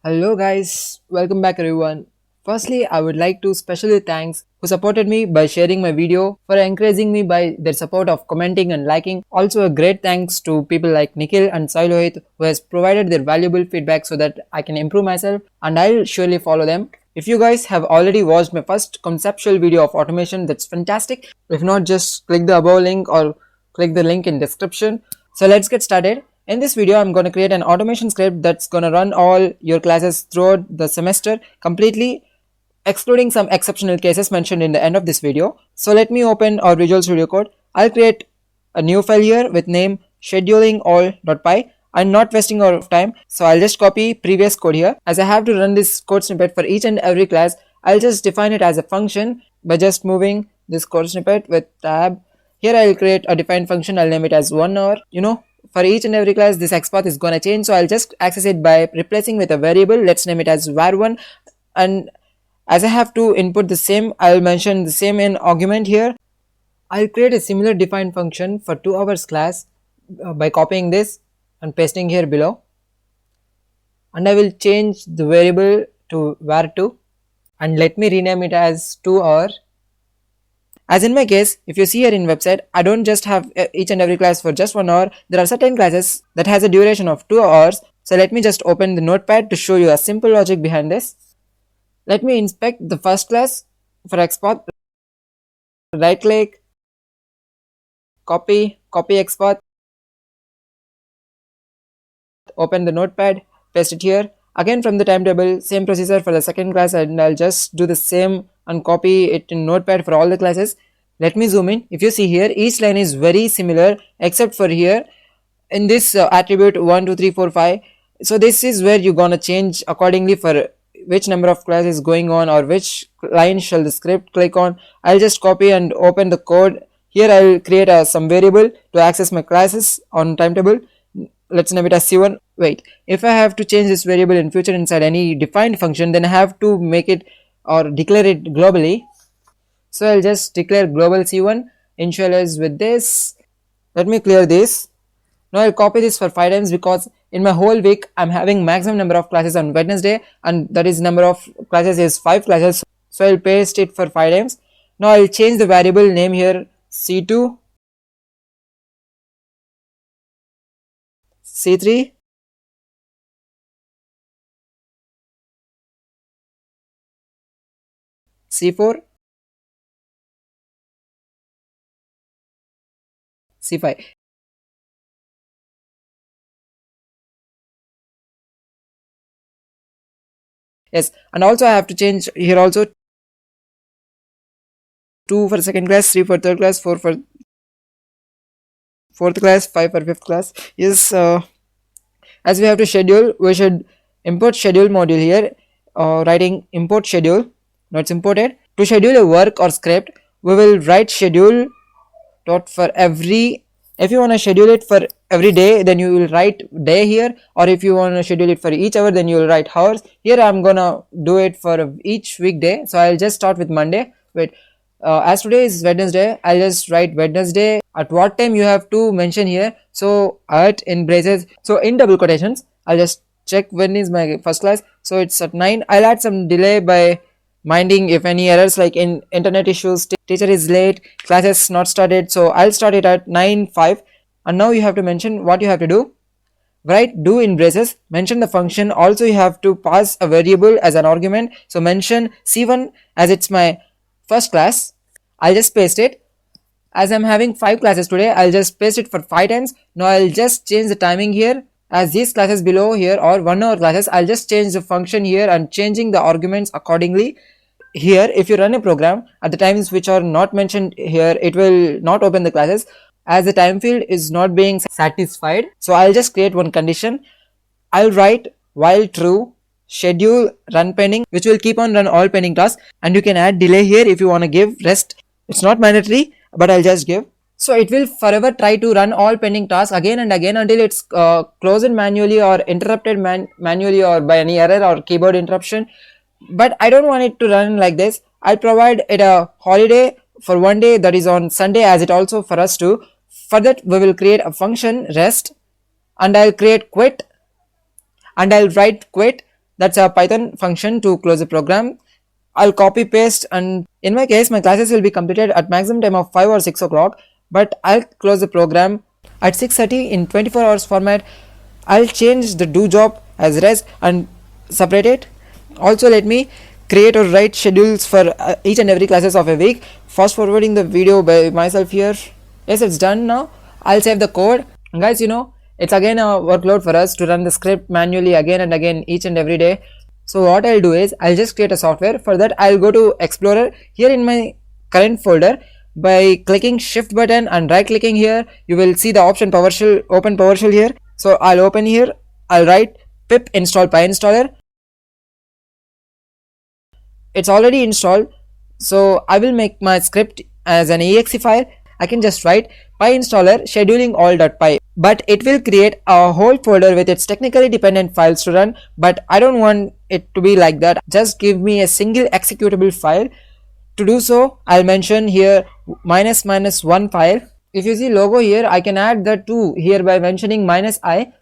Hello guys, welcome back everyone. Firstly, I would like to specially thanks who supported me by sharing my video, for encouraging me by their support of commenting and liking. Also a great thanks to people like Nikhil and Sailohit who has provided their valuable feedback so that I can improve myself and I'll surely follow them. If you guys have already watched my first conceptual video of automation, that's fantastic. If not, just click the above link or click the link in description. So let's get started. In this video, I'm going to create an automation script that's going to run all your classes throughout the semester completely, excluding some exceptional cases mentioned in the end of this video. So let me open our Visual Studio Code. I'll create a new file here with name schedulingall.py. I'm not wasting our time, so I'll just copy previous code here. As I have to run this code snippet for each and every class, I'll just define it as a function by just moving this code snippet with tab. Here I'll create a defined function. I'll name it as 1 hour. For each and every class, this XPath is gonna change, so I'll just access it by replacing with a variable. Let's name it as var1, and as I have to input the same, I'll mention the same in argument here. I'll create a similar defined function for 2 hours class by copying this and pasting here below, and I will change the variable to var2 and let me rename it as 2 hour. As in my case, if you see here in website, I don't just have each and every class for just 1 hour. There are certain classes that has a duration of 2 hours. So let me just open the notepad to show you a simple logic behind this. Let me inspect the first class for XPath. Right click, copy XPath. Open the notepad, paste it here. Again from the timetable, same procedure for the second class, and I'll just do the same and copy it in notepad for all the classes. Let me zoom in. If you see here, each line is very similar except for here in this attribute 1 2 3 4 5. So this is where you're gonna change accordingly for which number of classes going on or which line shall the script click on. I'll just copy and open the code. Here I'll create some variable to access my classes on timetable. Let's name it as c1. Wait, if I have to change this variable in future inside any defined function, then I have to make it or declare it globally. So I'll just declare global c1, initialize with this. Let me clear this. Now I'll copy this for 5 times because in my whole week I'm having maximum number of classes on Wednesday, and that is number of classes is 5 classes. So I'll paste it for 5 times. Now I'll change the variable name here c2, c3, c4, c5. Yes, and also I have to change here also 2 for second class, 3 for third class, 4 for fourth class, 5 for fifth class. Yes, as we have to schedule, we should import schedule module here, writing import schedule. Now it's imported. To schedule a work or script, we will write schedule dot for every. If you want to schedule it for every day, then you will write day here, or if you want to schedule it for each hour, then you will write hours. Here I'm gonna do it for each weekday, so I'll just start with Monday. Wait, as today is Wednesday, I'll just write Wednesday. At what time you have to mention here, so at in braces, so in double quotations, I'll just check when is my first class. So it's at 9. I'll add some delay by minding if any errors like in internet issues, teacher is late, classes not started, so I'll start it at 9:05. And now you have to mention what you have to do. Write do in braces, mention the function. Also you have to pass a variable as an argument, so mention c1 as it's my first class. I'll just paste it. As I'm having 5 classes today, I'll just paste it for 5 times. Now I'll just change the timing here. As these classes below here are 1 hour classes, I'll just change the function here and changing the arguments accordingly. Here, if you run a program at the times which are not mentioned here, it will not open the classes as the time field is not being satisfied. So I'll just create one condition. I'll write while true schedule run pending, which will keep on run all pending tasks, and you can add delay here if you want to give rest. It's not mandatory, but I'll just give. So it will forever try to run all pending tasks again and again until it's closed manually or interrupted manually or by any error or keyboard interruption. But I don't want it to run like this. I'll provide it a holiday for 1 day, that is on Sunday, as it also for us to. For that we will create a function rest, and I'll create quit, and I'll write quit That's a Python function to close the program. I'll copy paste, and in my case my classes will be completed at maximum time of 5 or 6 o'clock, but I'll close the program at 6:30 in 24 hours format. I'll change the do job as rest and separate it. Also let me create or write schedules for each and every classes of a week. Fast forwarding the video by myself here. Yes, it's done now. I'll save the code. Guys, it's again a workload for us to run the script manually again and again each and every day. So what I'll do is I'll just create a software. For that I'll go to Explorer here in my current folder. By clicking shift button and right clicking here, you will see the option PowerShell, open PowerShell here. So I'll open here, I'll write pip install PyInstaller. It's already installed, so I will make my script as an exe file. I can just write PyInstaller scheduling all.py, but it will create a whole folder with its technically dependent files to run, but I don't want it to be like that. Just give me a single executable file. To do so, I'll mention here -1 file. If you see logo here, I can add the 2 here by mentioning -i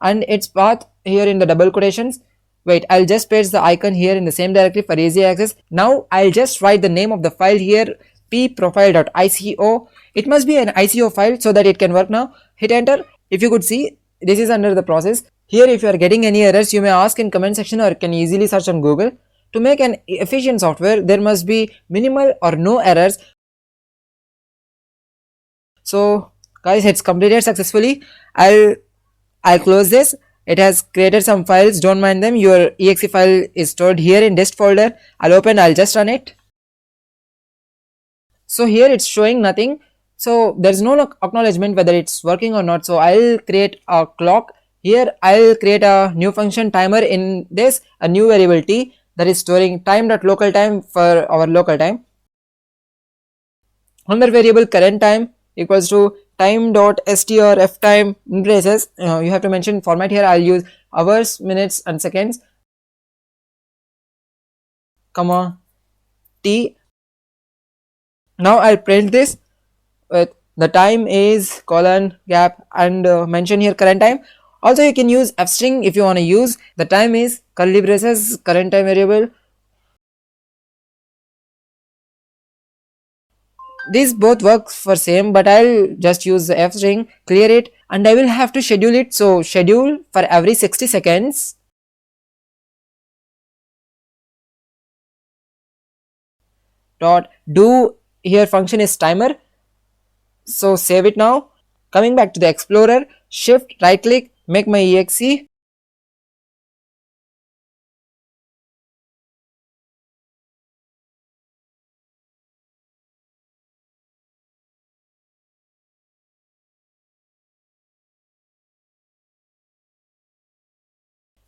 and its path here in the double quotations. Wait, I'll just paste the icon here in the same directory for easy access. Now I'll just write the name of the file here, pprofile.ico. It must be an ICO file so that it can work now. Hit enter. If you could see, this is under the process. Here if you are getting any errors, you may ask in comment section or can easily search on Google. To make an efficient software, there must be minimal or no errors. So guys, it's completed successfully. I'll close this. It has created some files, don't mind them. Your exe file is stored here in dist folder. I'll just run it. So here it's showing nothing. So there's no acknowledgement whether it's working or not. So I'll create a clock. Here I'll create a new function timer in this, a new variable t that is storing time.local time for our local time. Another variable current time equals to time.strftime in braces. You have to mention format here. I'll use hours, minutes and seconds, comma t. Now I'll print this with the time is colon gap and mention here current time. Also you can use f string if you want to use the time is curly braces current time variable. These both work for same, but I'll just use the f string, clear it, and I will have to schedule it. So schedule for every 60 seconds. Dot do here function is timer. So save it now. Coming back to the Explorer, shift right click, make my exe.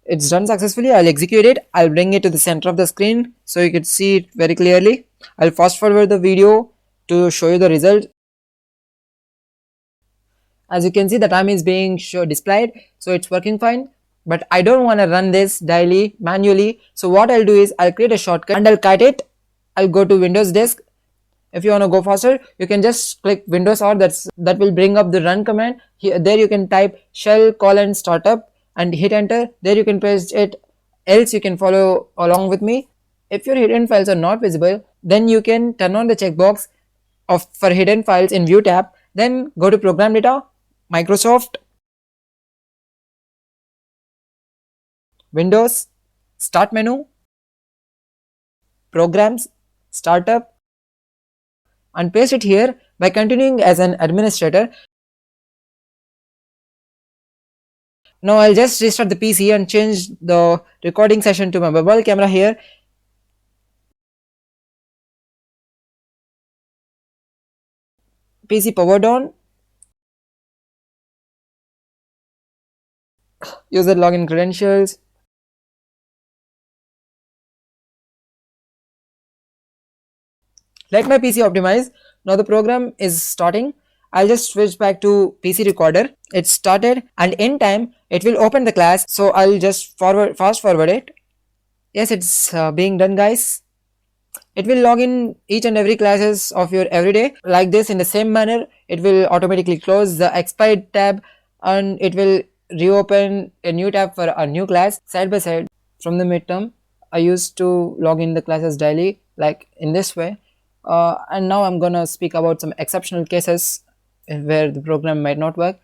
It's done successfully. I'll execute it. I'll bring it to the center of the screen so you can see it very clearly. I'll fast forward the video to show you the result. As you can see, the time is being displayed, so it's working fine. But I don't want to run this daily manually. So what I'll do is I'll create a shortcut and I'll cut it. I'll go to Windows Disk. If you want to go faster, you can just click Windows R. That will bring up the run command. There you can type shell startup and hit enter. There you can paste it. Else you can follow along with me. If your hidden files are not visible, then you can turn on the checkbox for hidden files in View tab. Then go to Program Data, Microsoft, Windows, Start menu, Programs, Startup, and paste it here. By continuing as an administrator. Now I'll just restart the PC and change the recording session to my mobile camera here. PC powered on. User login credentials. Let my PC optimize. Now the program is starting. I'll just switch back to PC recorder. It's started and in time it will open the class. So I'll just fast forward it. Yes, it's being done, guys. It will log in each and every classes of your everyday like this. In the same manner, it will automatically close the expired tab and it will reopen a new tab for a new class side by side. from the midterm, I used to log in the classes daily like in this way. And now I'm gonna speak about some exceptional cases where the program might not work,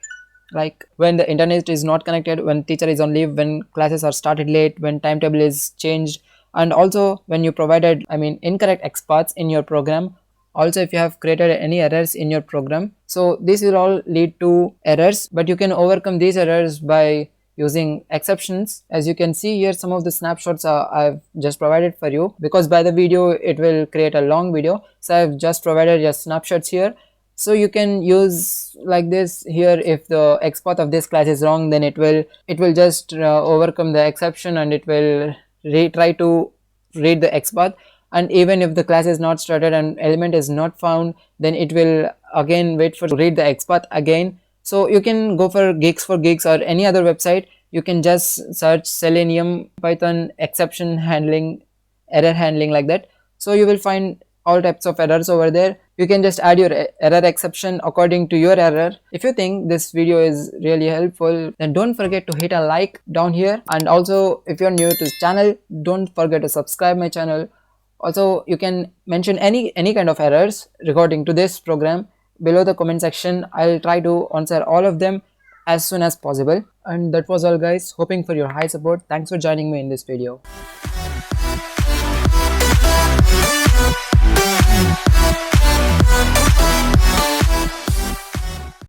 like when the internet is not connected, when teacher is on leave, when classes are started late, when timetable is changed, and also when you provided, I mean, incorrect XPaths in your program. Also, if you have created any errors in your program, so these will all lead to errors, but you can overcome these errors by using exceptions. As you can see here, some of the snapshots I've just provided for you, because by the video it will create a long video, so I've just provided just snapshots here. So you can use like this here. If the XPath of this class is wrong, then it will just overcome the exception, and it will try to read the XPath. And even if the class is not started and element is not found, then it will again wait for to read the XPath again. So you can go for Geeks or any other website. You can just search Selenium Python exception handling, error handling, like that. So you will find all types of errors over there. You can just add your error exception according to your error. If you think this video is really helpful, then don't forget to hit a like down here, and also if you're new to this channel, don't forget to subscribe my channel. Also, you can mention any kind of errors regarding to this program below the comment section. I'll try to answer all of them as soon as possible. And that was all, guys. Hoping for your high support. Thanks for joining me in this video.